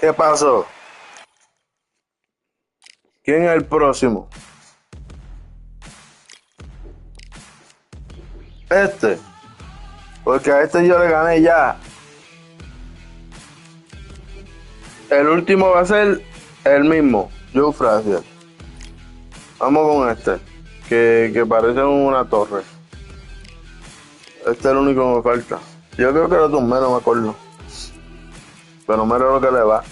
¿Qué pasó? ¿Quién es el próximo? Este. Porque a este yo le gané ya. El último va a ser el mismo, Joe Frazier. Vamos con este, que parece una torre. Este es el único que me falta. Yo creo que lo tomé, no me acuerdo. Pero mira lo que le va.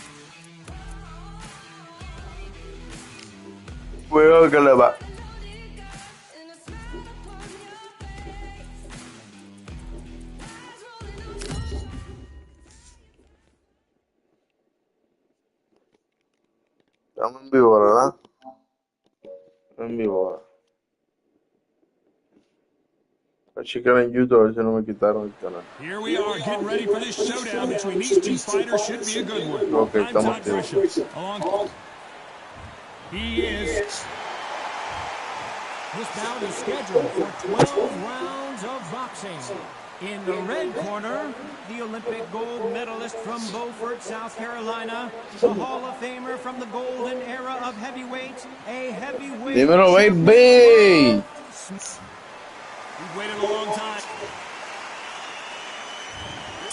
Mira lo que le va. Estamos en vivo, ¿verdad? En vivo ahora. Voy a checar en YouTube a ver si no me quitaron el canal. Here we are, getting ready for this showdown between these two fighters. Should be a good one. Ok, I'm estamos Todd Grisham. Along. He is. This bout is scheduled for 12 rounds of boxing. In the red corner, the Olympic gold medalist from Beaufort, South Carolina, the Hall of Famer from the golden era of heavyweights, a heavyweight. Dímelo, baby. We've waited a long time.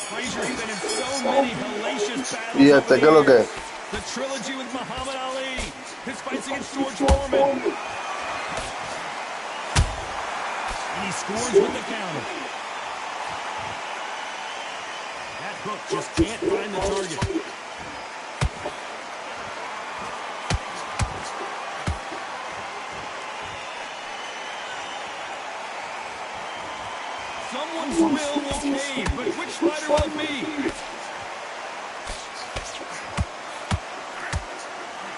Frazier's been in so many hellacious battles. ¿Y este qué es lo que es? The trilogy with Muhammad Ali. His fights against George Foreman. And he scores with the counter. That hook just can't find the target. Someone's will cave, but which fighter will it be?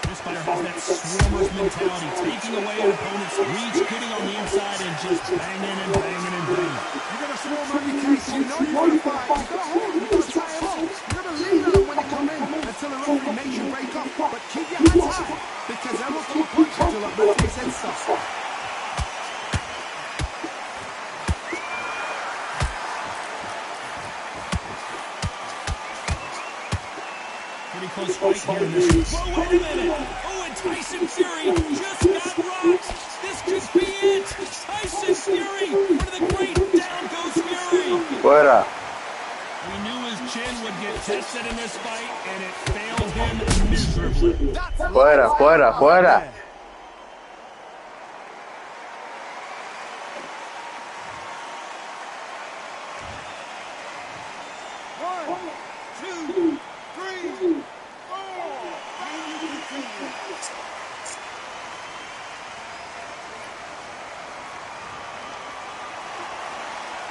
This fighter has that swarmer's mentality, taking away an opponent's reach, getting on the inside, and just banging and banging and banging. You're going to swarm every case. You know you're going to fight. You've got to hold them. You've got to tie them up. You're going to lean on them when they come in until the referee makes you break off. But keep your hands high, because they will keep punching till that referee says stop. Close fight here in this. Whoa, wait a minute. Oh, and Tyson Fury just got rocked. This could be it. Tyson Fury. One of the great down goes Fury. Fuera. We knew his chin would get tested in this fight, and it failed him miserably. Fuera, fuera, fuera.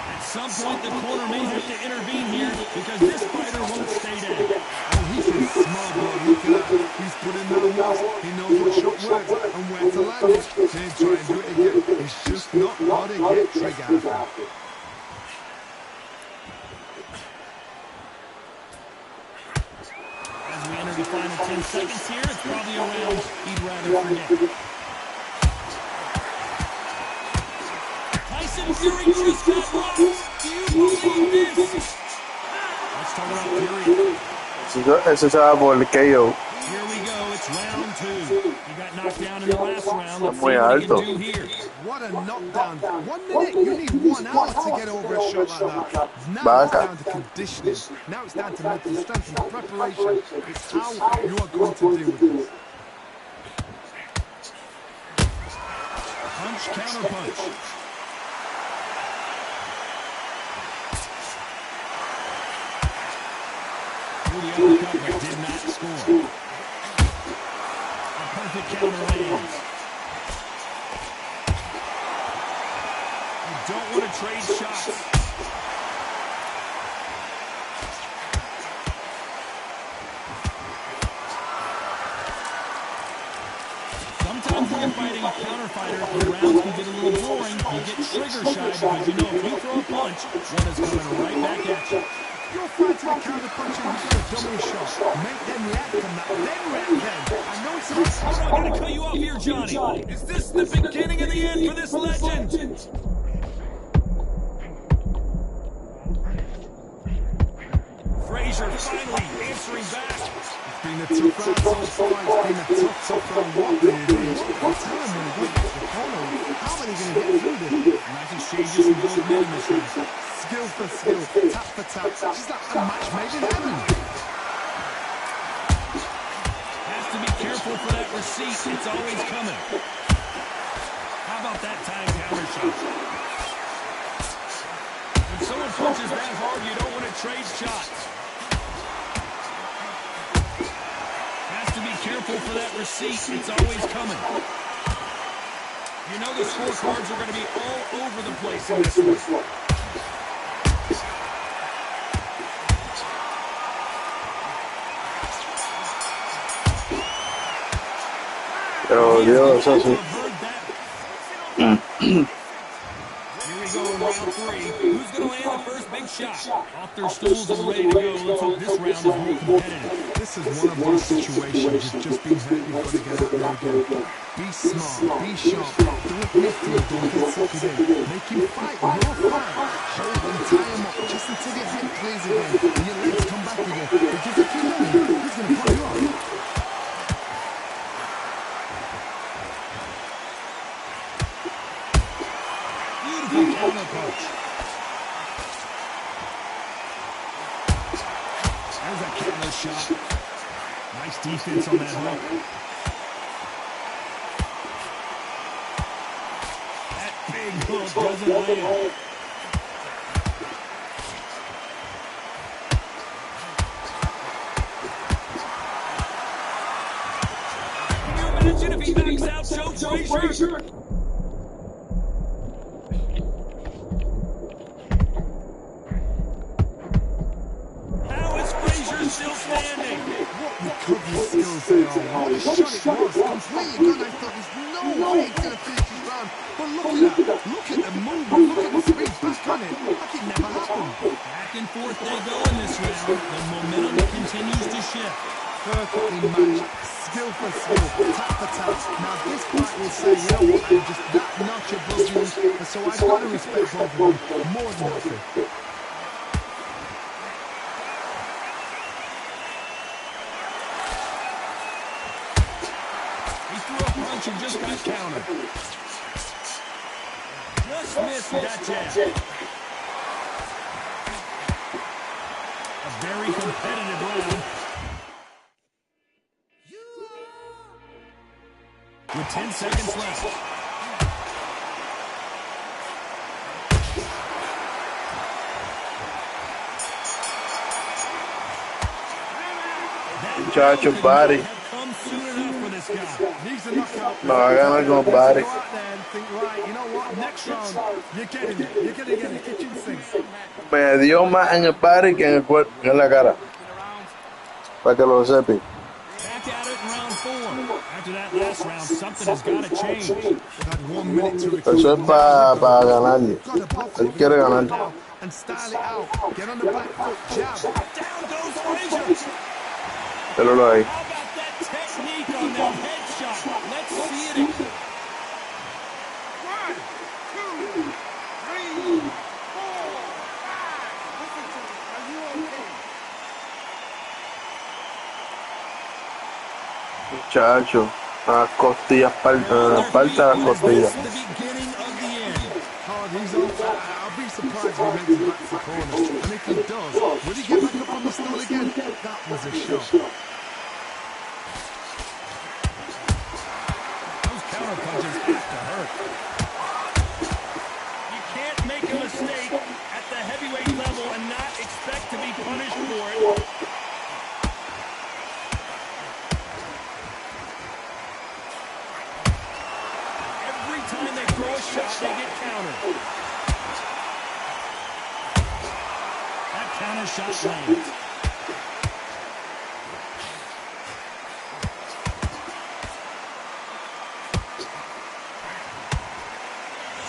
At some point, the corner may have to intervene here because this fighter won't stay down. Oh, he's a smart boy. Look at that. He's put in that work. He knows what shot works and where to land it. Then try and do it again. He's just not how to get trigger happy. As we enter the final 10 seconds here, it's probably a round he'd rather forget. Tyson Fury just got rocked. Do you believe this? Let's talk about Fury. Eso se va por el KO. Here we go. It's round 2. He got knocked down in the last round. Let's see Muy what he alto. can do here. What a knockdown. 1 minute, you need 1 hour to get over a shot like that. Now it's Vaca. down to conditioning. Now it's down to mental strength and preparation. It's how you are going to deal with this. Punch, counter punch. Threw the uppercut, but did not score. A perfect counter lands. You don't want to trade shots. Sometimes when you're fighting a counter fighter, the rounds can get a little boring. You get trigger shy because you know if you throw a punch, one is coming right back at you. You're fighting a counter punch and you get a dummy shot. Make them react from that, then react then. I know it's a Hold on, I gotta cut you off here, Johnny. Is this the beginning of the end for this legend? Frazier finally answering back. been a tough round so far. It's been a tough round. What did it is? I'll tell him when he goes back to the corner. How are they going to get through this? Nice exchanges from both men in this round. Skill for skill, tap for tap. Just like a match made in heaven. Has to be careful for that receipt. It's always coming. How about that time counter shot? When someone punches that hard, you don't want to trade shots. Has to be careful for that receipt. It's always coming. You know the scorecards are going to be all over the place in this one. Pero Dios, eso sí. Here we go in round 3. Who's going to land the first big shot? Off their stools and ready to go. Let's hope this round is more competitive. This is one of those situations. You've just been hurt. You've got to get out there again. Be smart. Be sharp. Don't midfield. Don't get sucked in. Make him fight. You're fine. Hold him. Tie him up. Just until your head clears again. And your legs come back again. Because if you let him, he's going to pull you off. Counter punch. There's a counter shot. Nice defense on that hook. That big hook doesn't land. Can you imagine if he knocks out Joe Frazier? Still standing. What recovery skills they are. What a shot it was. Completely gone. I thought there's no way he's going to finish his round. But look at that. Look at the movement. Look at the speed back on it. Like it never happened. Back and forth they go in this round. The momentum continues to shift. Perfectly matched. Skill for skill. Tap for tap. Now this fight will say, you know what, I'm just that notch above you. And so I've got to respect both of them more than nothing. And just got countered. Just missed that jab. A very competitive round. With 10 seconds left. Muchacho, body. No, I gotta go body. Me dio más en el body que en el cuerpo, en la cara. Para que lo sepan. Back at it in round 4. After that last round, something has got to change. Eso es para ganar. Él quiere ganar. And style it out. Get on the back foot, jab. Down goes Frazier. Pero lo hay. How about that technique on that headshot? Let's see it again. 1, 2, 3, 4, 5. Listen to me. Are you okay? Muchacho, las costillas, parte de las costillas. The beginning of the end. Oh, he's on fire. I'll be surprised if he makes it back to the corner. And if he does, will he get back up on the stool again? That was a shot. Those counter punches have to hurt. You can't make a mistake at the heavyweight level and not expect to be punished for it. Every time they throw a shot, they get countered. That counter shot lands.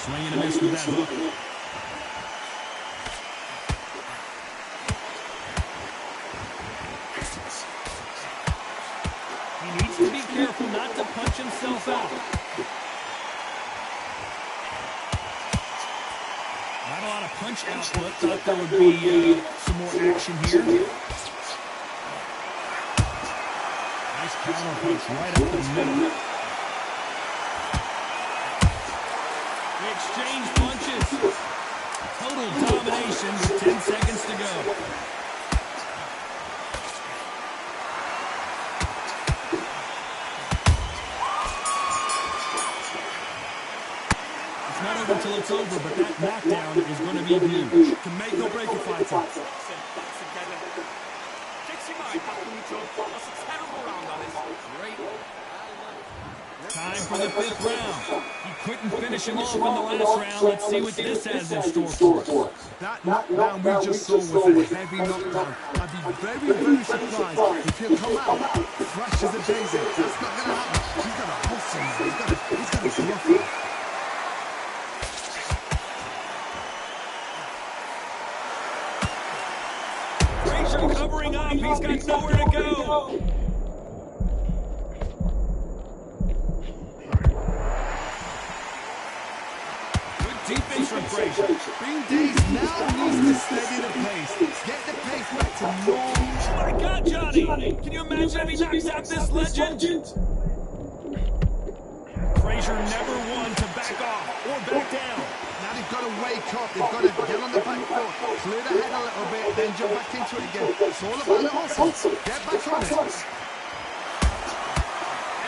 Swing and a miss with that hook. He needs to be careful not to punch himself out. Not a lot of punch output. Thought there would be some more action here. Nice counter punch right up the middle. They exchange punches. Total domination with 10 seconds to go. It's not over until it's over, but that knockdown is going to be huge. Can make or break a fighter. Time for the 5th round. He couldn't finish him off in the last round. Let's see what this has in store for us. That knockdown we just saw was a heavy knockdown. I'd be very, very surprised if he'll come out fresh as a daisy. That's not going to happen. He's got to hustle. He's got to bluff it. Frazier covering up. He's got nowhere to go. Defense from Frazier. Green Days now needs to steady the pace. Get the pace back to normal. Oh my God, Johnny! Can you imagine if he knocks out this legend? Frazier never one to back off or back down. Now they've got to wake up. They've got to get on the back foot, clear the head a little bit, then jump back into it again. It's all about the hustle. Get back on it.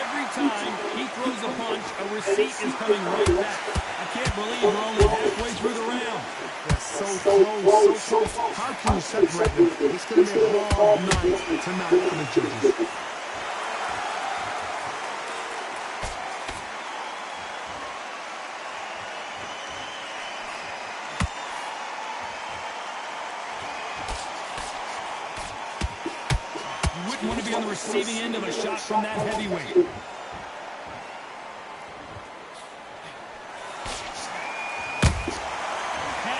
Every time he throws a punch, a receipt is coming right back. I can't believe we're only halfway through the round. They're so close, so close. How can you separate them? It's going to be a hard night tonight for the judges. You wouldn't want to be on the receiving end of a shot from that heavyweight.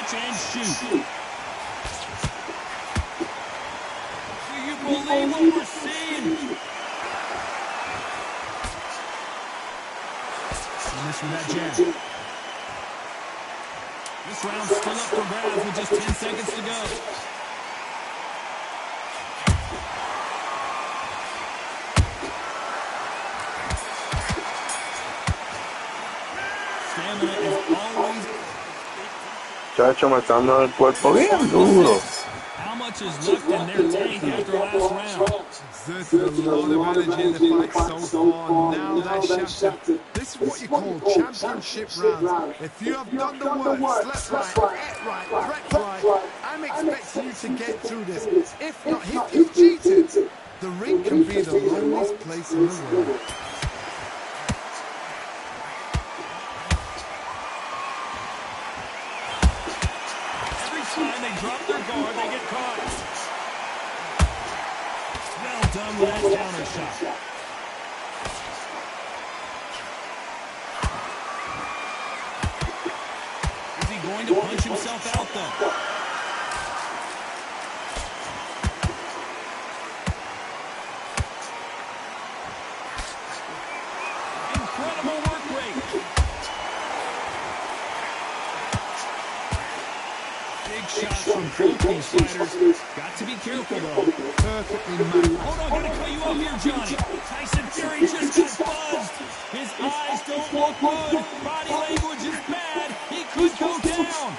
And shoot. Do you believe what we're seeing? Miss with that jab. This round's still up for grabs with just 10 seconds to go. Stamina is always... Chacho, me están dando el cuerpo bien duro. How much is left in their tank after last round? Exerted a lot of energy in the fight so far. Now they're shattered. This is what you call championship rounds. If you have done the work, slept right, ate right, breakfast right, I'm expecting you to get through this. If not, if you've cheated, the ring can be the loneliest place in the world. Time they drop their guard, they get caught. Well done with that counter shot. Is he going to punch himself out, though? Incredible work rate. Big shots from both these fighters. Got to be careful, though. Perfectly managed. Hold on, gotta cut you off here, Johnny. Tyson Fury just got buzzed. His eyes don't look good. Body language is bad. He could go down.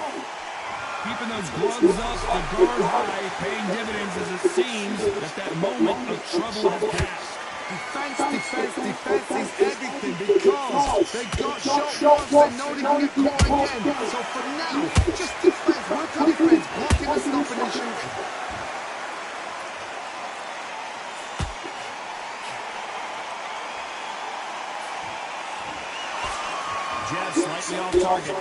Keeping those gloves up, the guard high, paying dividends as it seems that moment of trouble has passed. Defense is everything because they got shot once, they know they can get caught again. So for now, just defense, work on defense, blocking and stopping and shooting. Jab slightly off target.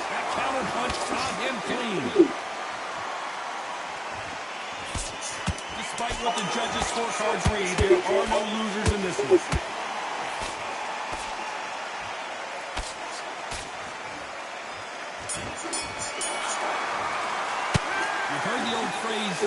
That counter punch caught him clean. Despite what the judges' scorecards read, there are no losers in this one. You've heard the old phrase,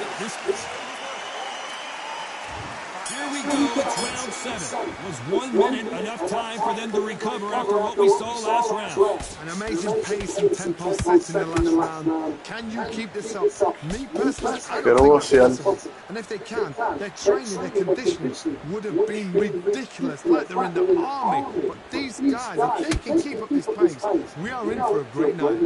Here we go, it's round 7. Was 1 minute enough time for them to recover after what we saw last round? An amazing pace and tempo set in the last round. Can you keep this up? Me personally, I don't think that's possible. And if they can, their training, their conditioning would have been ridiculous, like they're in the army. But these guys, if they can keep up this pace, we are in for a great night.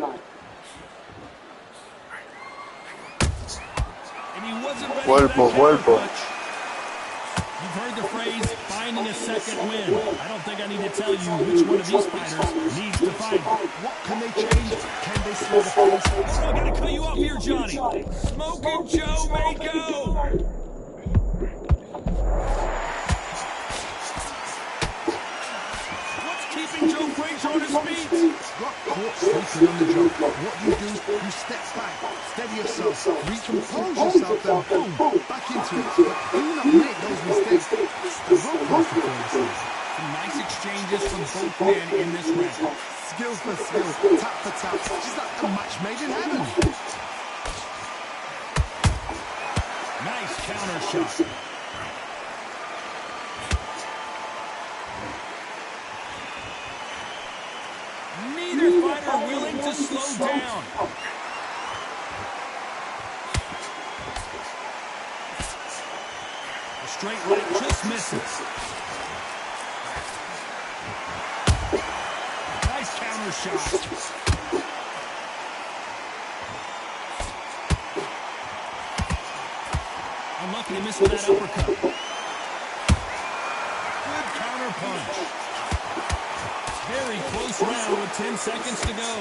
And he wasn't ready for that Vuelvo. You've heard the phrase, finding a second win. I don't think I need to tell you which one of these fighters needs to find it. What can they change? Can they slow the pace? I'm going to cut you off here, Johnny. Smoking Joe may go. What's keeping Joe Frazier on his feet? Got caught sleeping on the job. What you do, you step back, steady yourself, recompose yourself, then boom, back into it. But do not make those mistakes. It's the rope performances. Some nice exchanges from both men in this round. Skill for skill, tap for tap. It's like a match made in heaven. Nice counter shot. Neither fighter willing to slow down. The straight right just misses. Nice counter shot. Unlucky to miss with that uppercut. Good counter punch. Very close round with 10 seconds to go.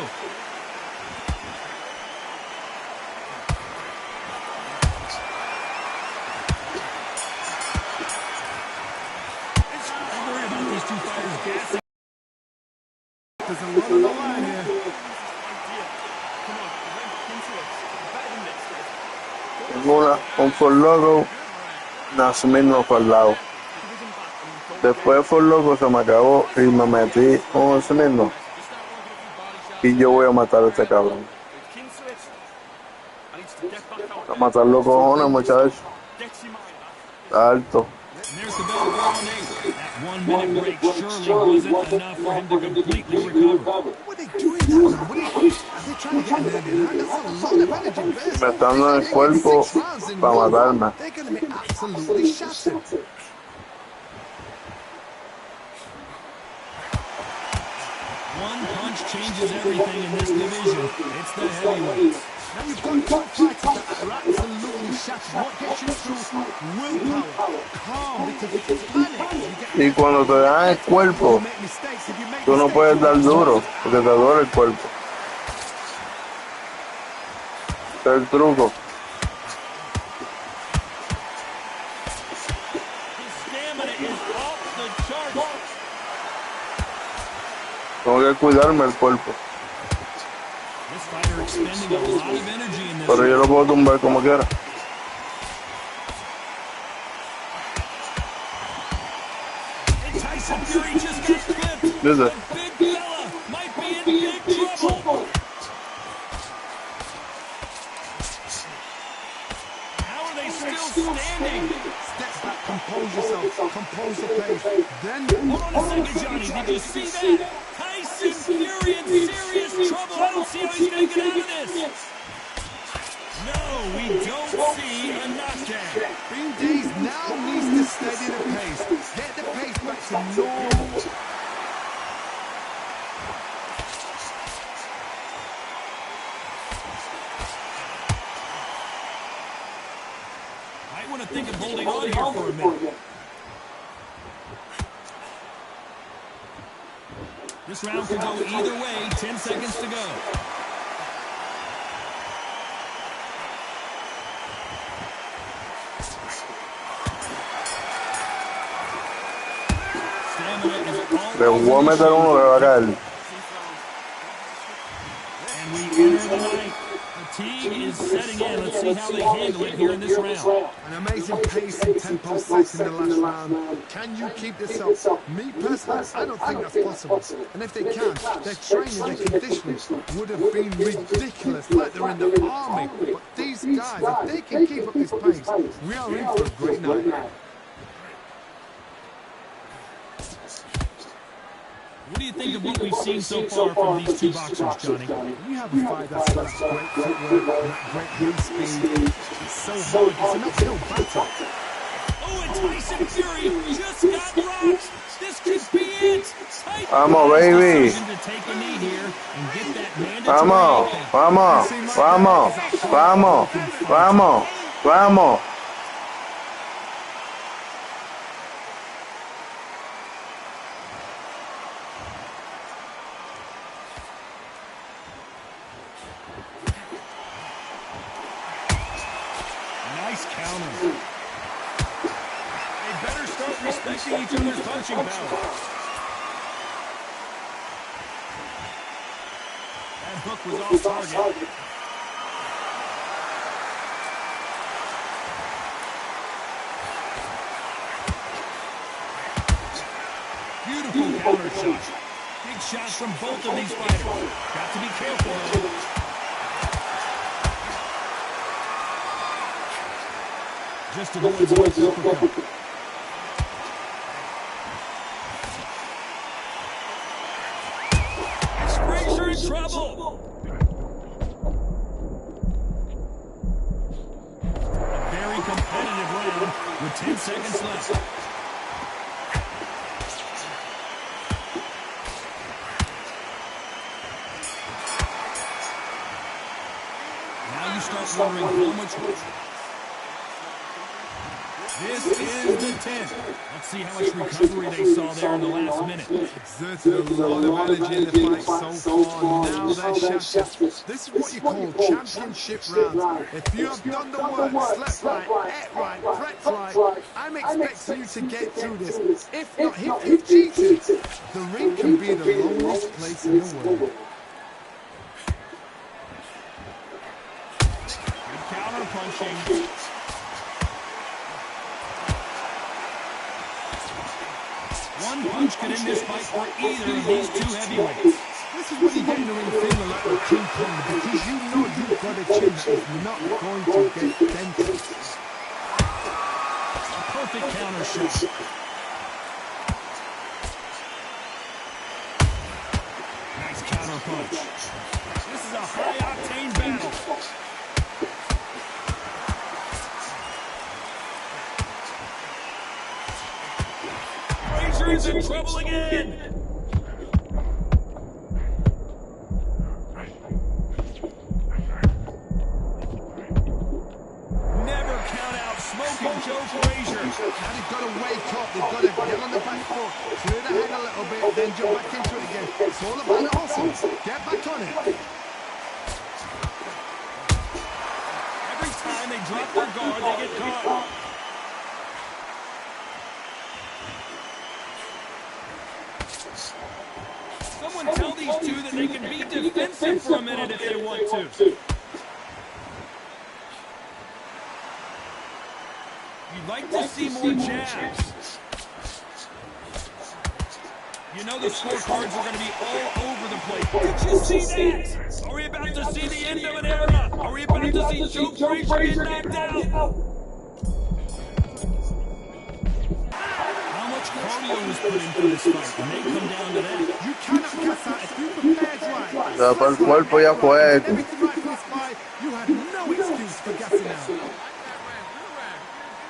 I'm worried about these two fighters gassing. There's a lot on the line here. Un For Loco, Nasmir no fue al lado. Después de For Loco se me acabó y me metí con ese mismo. Y yo voy a matar a este cabrón. A matarlo cojones, muchachos. Alto. There's the bell for round 8. That 1 minute break surely wasn't enough for him to completely recover. What are they doing now? Are they trying to get an early? That's a lot of energy burst. Me está dando en el cuerpo para matarme. They're going to be absolutely shattered. One punch changes everything in this division. It's the heavyweights. Now you've got top fighters that are absolutely shattered. What gets you through? Willpower, calm, because if you panic, Y cuando te dan el cuerpo, you make mistakes. If you make tú no mistakes, puedes dar duro, porque te duele el cuerpo. Ese es el truco. His stamina is off the charts. Tengo que cuidarme el cuerpo. This fighter expending a lot of energy in this. Pero yo lo puedo tumbar como quiera. And Tyson Fury just got clipped. ¿Viste? The big fella might be in big trouble. How are they still standing? step back, compose yourself, compose the pace. Then, Hold on a second, Johnny. Did you see that? Tyson Fury in serious trouble. I don't see how he's going to get out of this. No, we don't see a knockdown. Bendiz now needs to steady the pace. Get the pace back to normal. I want to think of holding on here for a minute. This round could go either way. 10 seconds to go. Stamina is all Le voy a meter uno que va a caer. and we enter the night. Fatigue is setting in. Let's see how they handle it here in this round. An amazing pace and tempo set in the last round. Can you keep this up? Me personally, I don't think that's possible. And if they can, their training, their conditioning would have been ridiculous, like they're in the army. But these guys, if they can keep up this pace, we are in for a great night. What do you think of what we've seen so far from these two boxers, Johnny? You have a fight that's got great footwork, great hand speed. It's so hard. It's an uphill battle. Oh, and Tyson Fury just got rocked. This could be it. Vamos, baby. To take a knee here and get that mandatory. Vamos, vamos, vamos, vamos, vamos, vamos. Nice counter. They better start respecting each other's punching power. That hook was off target. Beautiful counter shot. Big shots from both of these fighters. Got to be careful, though. Just avoids one uppercut. Is Frazier in trouble? A very competitive round with 10 seconds left. Now you start wondering how much. This is the 10th. Let's see how much recovery they saw there in the last minute. Exerted a lot of energy in the fight so far. Now they're shattered. This is what you call championship rounds. If you have done the work, slept right, ate right, prepped right, I'm expecting you to get through this. If not, if you've cheated, the ring can be the loneliest place in the world. Good counter punching. One punch could end this fight for either of these two heavyweights. This is when you get in the ring feeling like a King Kong, because you know you've got a chin that is not going to get dented. A perfect counter shot. Nice counter punch. This is a high-octane battle. Frazier's in trouble again. Never count out smoking Joe Frazier. Now they've got to wake up, they've got to get on the back foot, clear the head a little bit, then jump back into it again. It's all about the hustle. Get back on it. Every time they drop their guard, they get caught. Someone tell these two that they can be defensive for a minute if they want to. You'd like to see more jabs. You know the scorecards are going to be all over the place. Did you see that? Are we about to see the end of an era? Are we about to see Joe Frazier get knocked out? How much cardio was put into this fight? And they come down to that. You cannot gas out if you prepared right. Ya para el cuerpo ya fue. Everything right for this fight, you had no excuse for gassing out.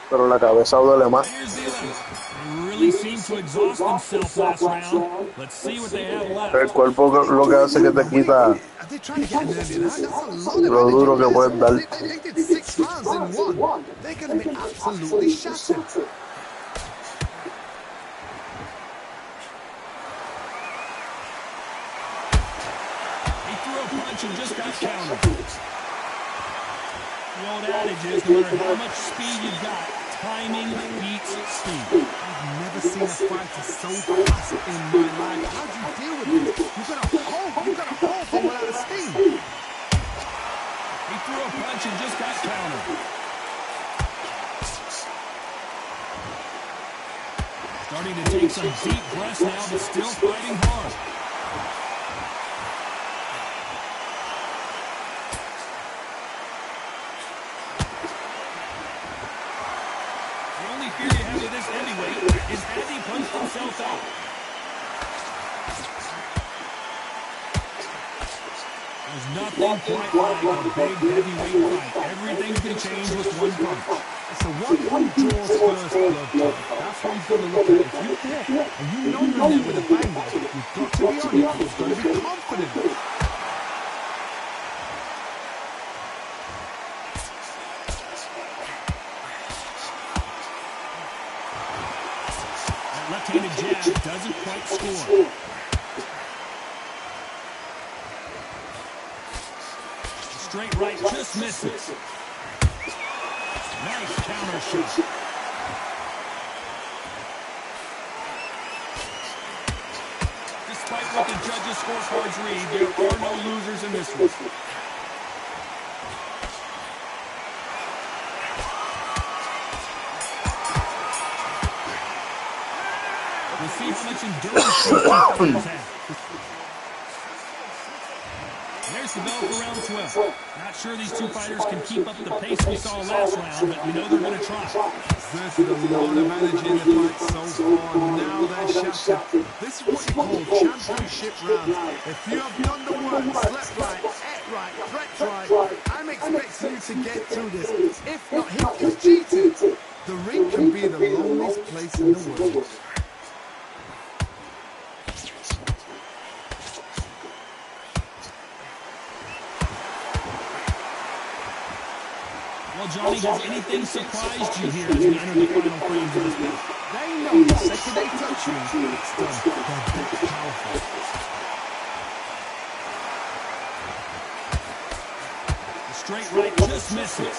Pero la cabeza duele más. Here's the 11th. They really seemed to exhaust themselves last round. Let's see what they have left. El cuerpo lo que hace que te quita They're trying to get an early round. That's a lot of lo duro que puedes dar. They did 6 rounds in one. They're going to be absolutely shattered. He threw a punch and just got countered. The old adage is no matter how much speed you've got, timing beats speed. I've never seen a fighter so fast in my life. How do you deal with this? You've got to hold them without a steam. He threw a punch and just got countered. Starting to take some deep breaths now, but still fighting hard. The only fear you have with this heavyweight is has he punched himself out. There's nothing quite like a big heavyweight fight. Everything can change with one punch. It's a one who draws first blood, John. That's what you've got to look at. If you're hit and you know you're there with a banger, you've got to be on it. You've got to be confident. That left-handed jab doesn't quite score. Straight right just misses. Nice counter shot. Despite what the judges' scorecards read, there are no losers in this one. We'll see how much endurance these fighters have. There's the bell for round 12. Not sure these two fighters can keep up the pace we saw last round, but we know they're going to try. Exerted a lot of energy in the fight so far. Now they're shattered. This is what you call championship rounds. If you have done the work, slept right, ate right, prepped right, I'm expecting you to get through this. If not, you've cheated. The ring can be the loneliest place in the world. Well, Johnny, has anything surprised you here as we enter the final frames of this match? They know the second they touch me, it's done. They're that powerful. The straight right just misses.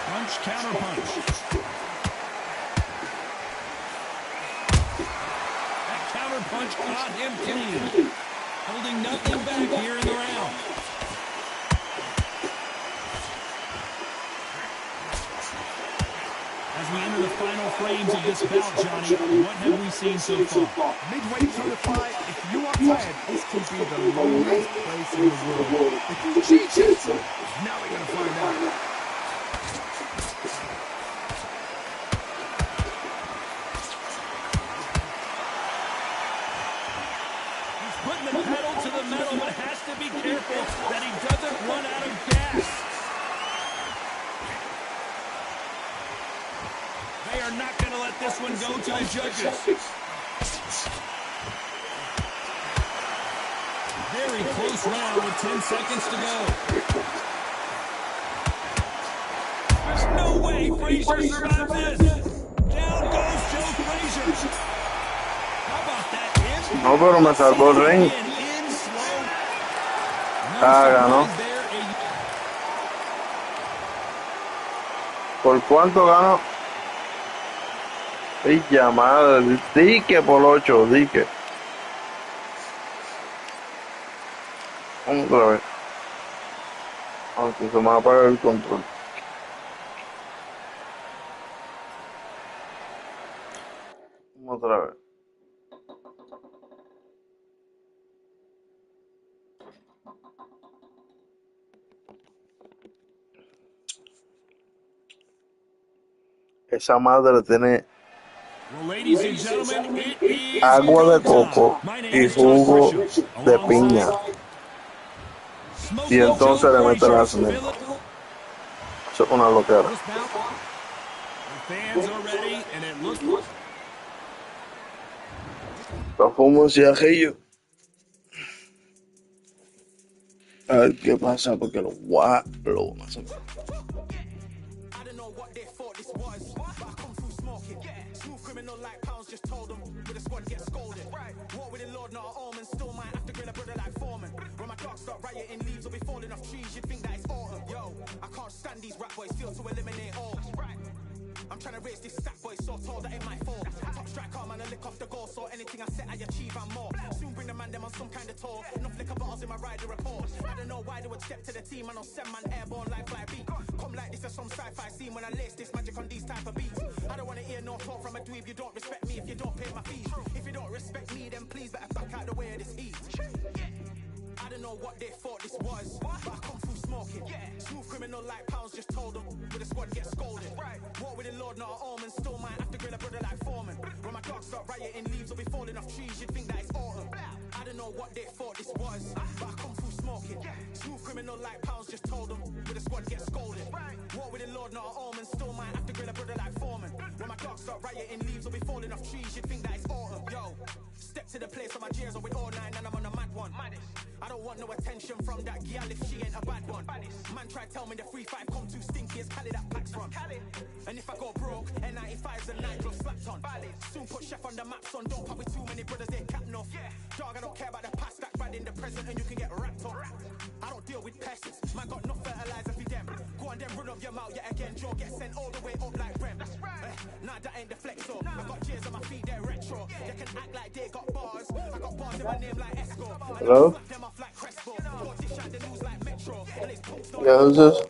Punch, counter punch. That counter punch caught him clean. Holding nothing back here in the round. As we enter the final frames of this bout, Johnny, what have we seen so far? Midway through the fight, if you are tired, this could be the loneliest place in the world. If you cheated, now we're going to find out. Putting the pedal to the metal, but has to be careful that he doesn't run out of gas. They are not going to let this one go to the judges. Very close round with 10 seconds to go. There's no way Frazier survives this. Down goes Joe Frazier. How about that? No, pero me salvó el ring. Ah, ganó. ¿Por cuánto ganó? ¡Ay, madre! Dique por 8, dique. Vamos otra vez. Aunque se me va a apagar el control. Vamos otra vez. Esa madre tiene agua de coco y jugo de piña. Y entonces le mete la snake. Eso es una loquera. Lo fumo cigarrillo. A ver qué pasa porque lo más o menos. I'm trying to raise this stat boy, so told that ain't my fault. Top striker, man, I lick off the goal, so anything I set, I achieve and more. Soon bring the man them on some kind of tour. Enough liquor bottles in my rider report. I don't know why they would step to the team, I know 7 man airborne like fly beat. Come like this as some sci-fi scene when I lace this magic on these type of beats. I don't wanna hear no talk from a dweeb, you don't respect me if you don't pay my fees. If you don't respect me, then please better back out the way of this heat. I don't know what they thought this was, but I come through smoking. Smooth criminal like pounds, just told them. With the squad get scolded. War with the Lord, not an omen. Still might have to grill a brother like Foreman. When my dogs start rioting, leaves will be falling off trees. You'd think that it's autumn. I don't know what they thought this was, but I come through smoking. Smooth criminal like pounds, just told them. With the squad get scolded. War with the Lord, not an omen. Still might have to grill a brother like Foreman. When my dogs start rioting, leaves will be falling off trees. You'd think that it's autumn. Yo, step to the place on my jeers on with all nine and I'm on a mad one. I don't want no attention from that gal if she ain't a bad one. Man try tell me the 3-5 come too stinky as Cali that packs from. And if I go broke, N95's a nightclub slapped on. Soon put chef on the map, son. Don't pop with too many brothers, they cap enough. Dog, I don't care about the past, that bad in the present and you can get wrapped up. I don't deal with pests, man got no fertilizer for them. Go on then run up your mouth yet again. Joe get sent all the way up like Rem. Nah, that ain't the flexo. I got cheers on my feet, they're retro. They can act like they got bars. I got bars in my name like Esco. Hello? Them off like Crespo. Go dish out the news like Metro. And it's Yeah, who's this?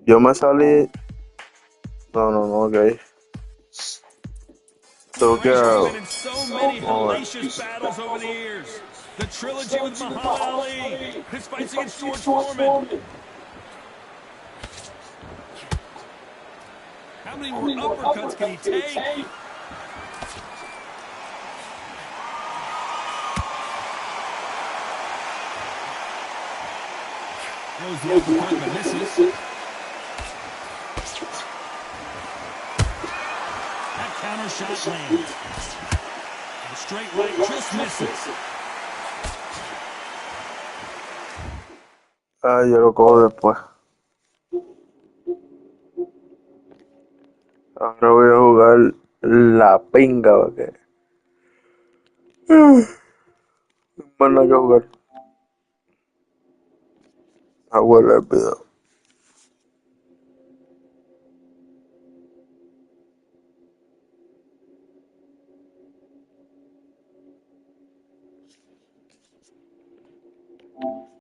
Yo me salí. No, ok. So Frazier has girl. been in so many hellacious battles over the years. The trilogy with Muhammad Ali, his fights against George Foreman. How many more uppercuts can he take? Throws the uppercut, but misses. That counter shot lands. The straight right just misses. Ah, yo lo cojo después. Ahora voy a jugar la pinga, porque más nada que jugar. Abuela el video.